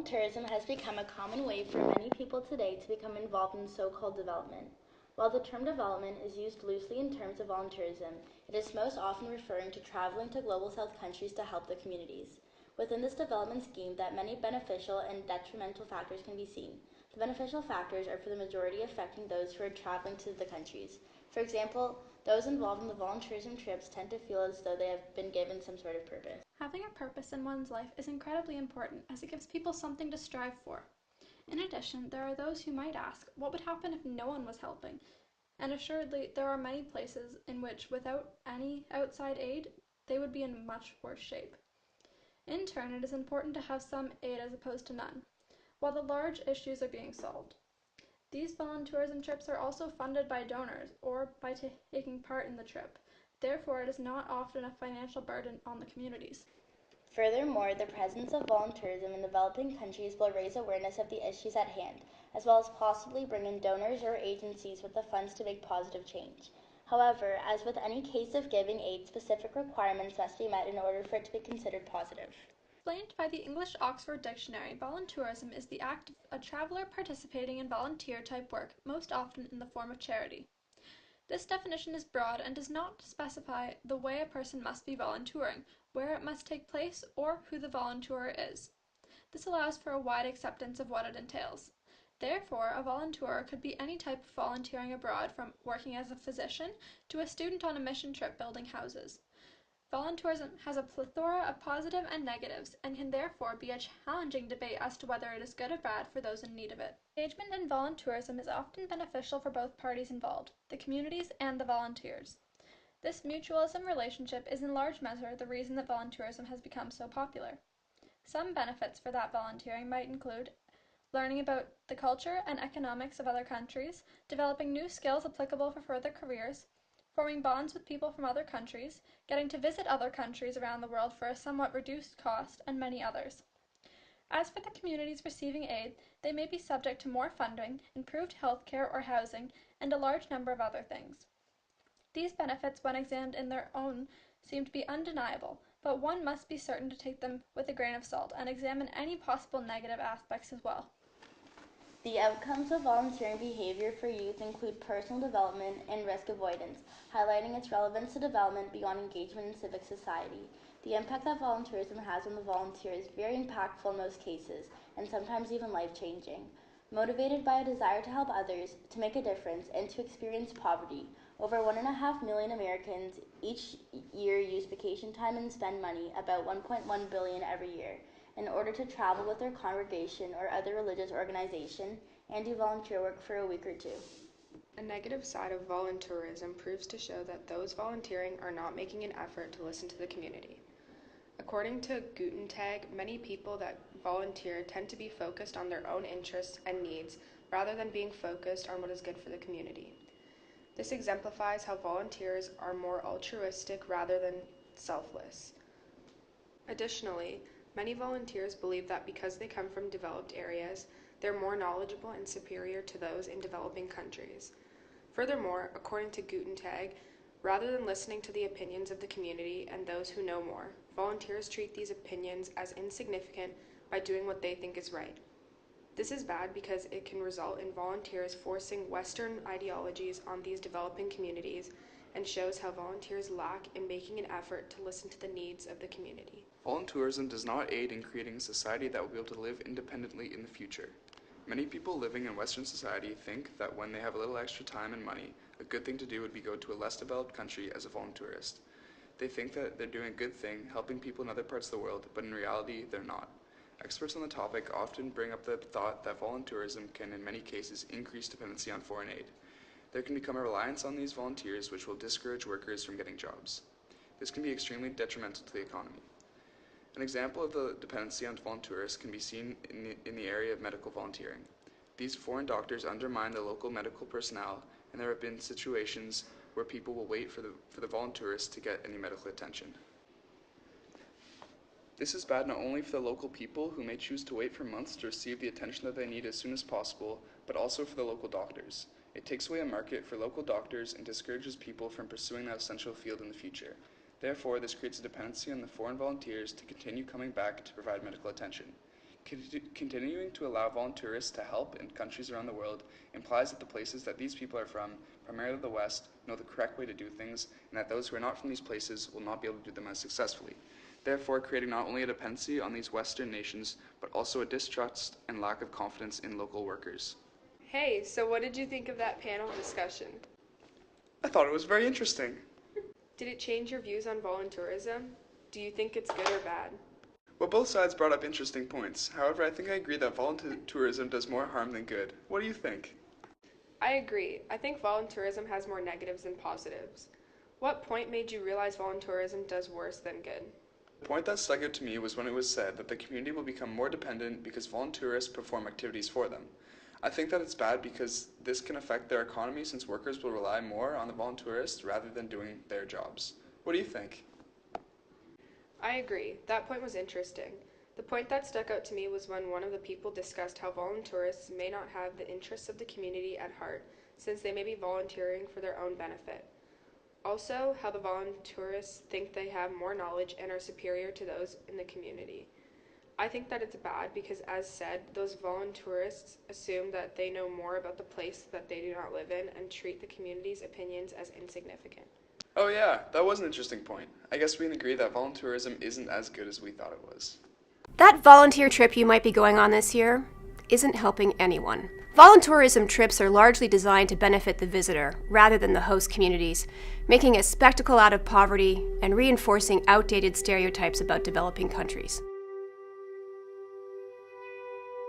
Voluntourism has become a common way for many people today to become involved in so-called development. While the term development is used loosely in terms of volunteerism, it is most often referring to traveling to Global South countries to help the communities. Within this development scheme, that many beneficial and detrimental factors can be seen. The beneficial factors are for the majority affecting those who are traveling to the countries. For example, those involved in the volunteerism trips tend to feel as though they have been given some sort of purpose. Having a purpose in one's life is incredibly important as it gives people something to strive for. In addition, there are those who might ask, what would happen if no one was helping? And assuredly, there are many places in which, without any outside aid, they would be in much worse shape. In turn, it is important to have some aid as opposed to none, while the large issues are being solved. These voluntourism trips are also funded by donors or by taking part in the trip. Therefore, it is not often a financial burden on the communities. Furthermore, the presence of volunteerism in developing countries will raise awareness of the issues at hand, as well as possibly bring in donors or agencies with the funds to make positive change. However, as with any case of giving aid, specific requirements must be met in order for it to be considered positive. Explained by the English Oxford Dictionary, voluntourism is the act of a traveler participating in volunteer-type work, most often in the form of charity. This definition is broad and does not specify the way a person must be volunteering, where it must take place, or who the volunteer is. This allows for a wide acceptance of what it entails. Therefore, a volunteer could be any type of volunteering abroad, from working as a physician to a student on a mission trip building houses. Voluntourism has a plethora of positive and negatives, and can therefore be a challenging debate as to whether it is good or bad for those in need of it. Engagement in voluntourism is often beneficial for both parties involved, the communities and the volunteers. This mutualism relationship is in large measure the reason that voluntourism has become so popular. Some benefits for that volunteering might include learning about the culture and economics of other countries, developing new skills applicable for further careers, forming bonds with people from other countries, getting to visit other countries around the world for a somewhat reduced cost, and many others. As for the communities receiving aid, they may be subject to more funding, improved health care or housing, and a large number of other things. These benefits, when examined in their own, seem to be undeniable, but one must be certain to take them with a grain of salt and examine any possible negative aspects as well. The outcomes of volunteering behavior for youth include personal development and risk avoidance, highlighting its relevance to development beyond engagement in civic society. The impact that volunteerism has on the volunteer is very impactful in most cases, and sometimes even life-changing. Motivated by a desire to help others, to make a difference, and to experience poverty, over 1.5 million Americans each year use vacation time and spend money, about $1.1 billion every year, in order to travel with their congregation or other religious organization and do volunteer work for a week or two. A negative side of voluntourism proves to show that those volunteering are not making an effort to listen to the community. According to Gutentag, many people that volunteer tend to be focused on their own interests and needs rather than being focused on what is good for the community. This exemplifies how volunteers are more altruistic rather than selfless. Additionally, many volunteers believe that because they come from developed areas, they're more knowledgeable and superior to those in developing countries. Furthermore, according to Gutentag, rather than listening to the opinions of the community and those who know more, volunteers treat these opinions as insignificant by doing what they think is right. This is bad because it can result in volunteers forcing Western ideologies on these developing communities, and shows how volunteers lack in making an effort to listen to the needs of the community. Voluntourism does not aid in creating a society that will be able to live independently in the future. Many people living in Western society think that when they have a little extra time and money, a good thing to do would be go to a less developed country as a volunteerist. They think that they're doing a good thing, helping people in other parts of the world, but in reality, they're not. Experts on the topic often bring up the thought that voluntourism can, in many cases, increase dependency on foreign aid. There can become a reliance on these volunteers which will discourage workers from getting jobs. This can be extremely detrimental to the economy. An example of the dependency on volunteers can be seen in the area of medical volunteering. These foreign doctors undermine the local medical personnel, and there have been situations where people will wait for the volunteers to get any medical attention. This is bad not only for the local people, who may choose to wait for months to receive the attention that they need as soon as possible, but also for the local doctors. It takes away a market for local doctors and discourages people from pursuing that essential field in the future. Therefore, this creates a dependency on the foreign volunteers to continue coming back to provide medical attention. Continuing to allow volunteerists to help in countries around the world implies that the places that these people are from, primarily the West, know the correct way to do things, and that those who are not from these places will not be able to do them as successfully. Therefore, creating not only a dependency on these Western nations, but also a distrust and lack of confidence in local workers. Hey, so what did you think of that panel discussion? I thought it was very interesting. Did it change your views on voluntourism? Do you think it's good or bad? Well, both sides brought up interesting points. However, I think I agree that voluntourism does more harm than good. What do you think? I agree. I think voluntourism has more negatives than positives. What point made you realize voluntourism does worse than good? The point that stuck out to me was when it was said that the community will become more dependent because volunteerists perform activities for them. I think that it's bad because this can affect their economy since workers will rely more on the volunteerists rather than doing their jobs. What do you think? I agree. That point was interesting. The point that stuck out to me was when one of the people discussed how volunteerists may not have the interests of the community at heart, since they may be volunteering for their own benefit. Also, how the volunteerists think they have more knowledge and are superior to those in the community. I think that it's bad because, as said, those volunteerists assume that they know more about the place that they do not live in and treat the community's opinions as insignificant. Oh yeah, that was an interesting point. I guess we can agree that voluntourism isn't as good as we thought it was. That volunteer trip you might be going on this year isn't helping anyone. Voluntourism trips are largely designed to benefit the visitor rather than the host communities, making a spectacle out of poverty and reinforcing outdated stereotypes about developing countries.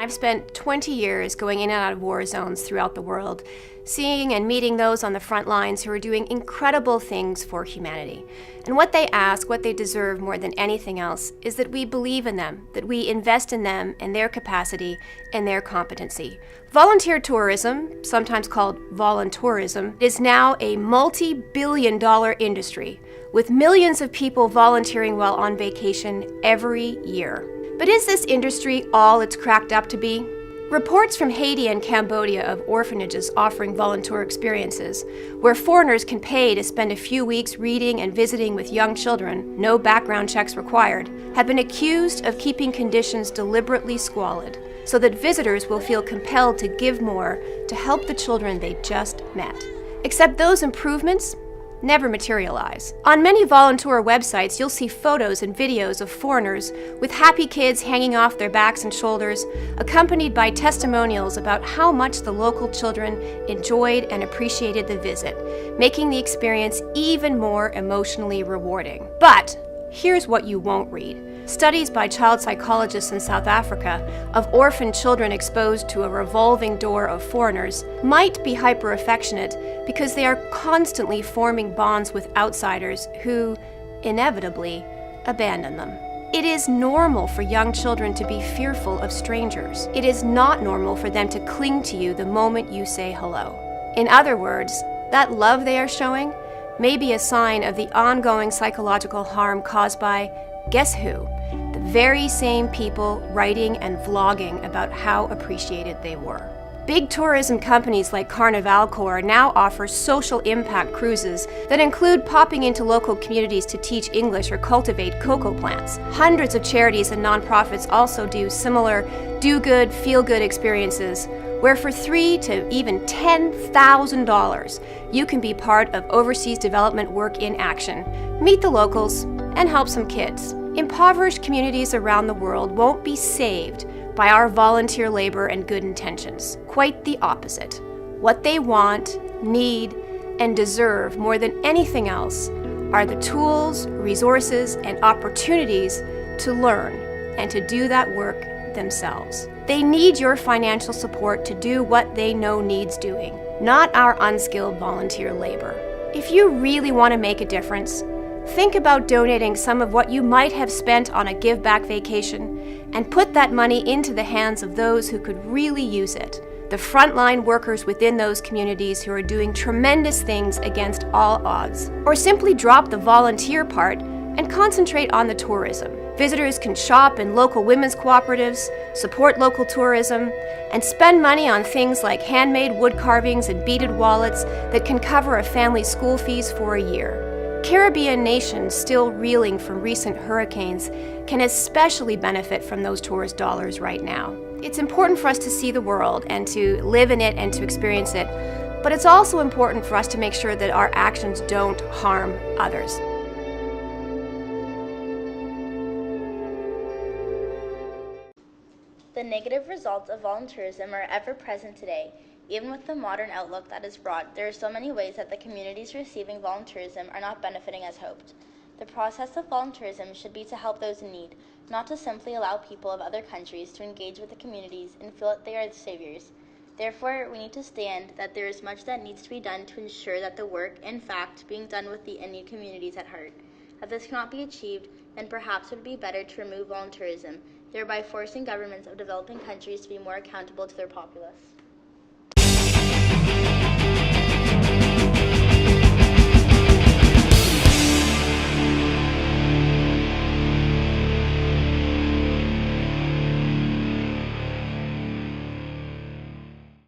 I've spent 20 years going in and out of war zones throughout the world, seeing and meeting those on the front lines who are doing incredible things for humanity. And what they ask, what they deserve more than anything else, is that we believe in them, that we invest in them and their capacity and their competency. Volunteer tourism, sometimes called voluntourism, is now a multi-billion-dollar industry, with millions of people volunteering while on vacation every year. But is this industry all it's cracked up to be? Reports from Haiti and Cambodia of orphanages offering volunteer experiences, where foreigners can pay to spend a few weeks reading and visiting with young children, no background checks required, have been accused of keeping conditions deliberately squalid, so that visitors will feel compelled to give more to help the children they just met. Except those improvements never materialize. On many volunteer websites, you'll see photos and videos of foreigners with happy kids hanging off their backs and shoulders, accompanied by testimonials about how much the local children enjoyed and appreciated the visit, making the experience even more emotionally rewarding. But here's what you won't read. Studies by child psychologists in South Africa of orphan children exposed to a revolving door of foreigners might be hyper-affectionate because they are constantly forming bonds with outsiders who, inevitably, abandon them. It is normal for young children to be fearful of strangers. It is not normal for them to cling to you the moment you say hello. In other words, that love they are showing may be a sign of the ongoing psychological harm caused by, guess who? The very same people writing and vlogging about how appreciated they were. Big tourism companies like Carnival Corps now offer social impact cruises that include popping into local communities to teach English or cultivate cocoa plants. Hundreds of charities and nonprofits also do similar do-good, feel-good experiences where for $3,000 to even $10,000 you can be part of overseas development work in action, meet the locals, and help some kids. Impoverished communities around the world won't be saved by our volunteer labor and good intentions. Quite the opposite. What they want, need, and deserve more than anything else are the tools, resources, and opportunities to learn and to do that work themselves. They need your financial support to do what they know needs doing, not our unskilled volunteer labor. If you really want to make a difference, think about donating some of what you might have spent on a give-back vacation and put that money into the hands of those who could really use it, the frontline workers within those communities who are doing tremendous things against all odds. Or simply drop the volunteer part and concentrate on the tourism. Visitors can shop in local women's cooperatives, support local tourism, and spend money on things like handmade wood carvings and beaded wallets that can cover a family's school fees for a year. Caribbean nations still reeling from recent hurricanes can especially benefit from those tourist dollars right now. It's important for us to see the world and to live in it and to experience it, but it's also important for us to make sure that our actions don't harm others. The negative results of voluntourism are ever present today. Even with the modern outlook that is brought, there are so many ways that the communities receiving voluntourism are not benefiting as hoped. The process of voluntourism should be to help those in need, not to simply allow people of other countries to engage with the communities and feel that they are the saviors. Therefore, we need to stand that there is much that needs to be done to ensure that the work, in fact, being done with the Indian communities at heart. If this cannot be achieved, then perhaps it would be better to remove voluntourism, thereby forcing governments of developing countries to be more accountable to their populace.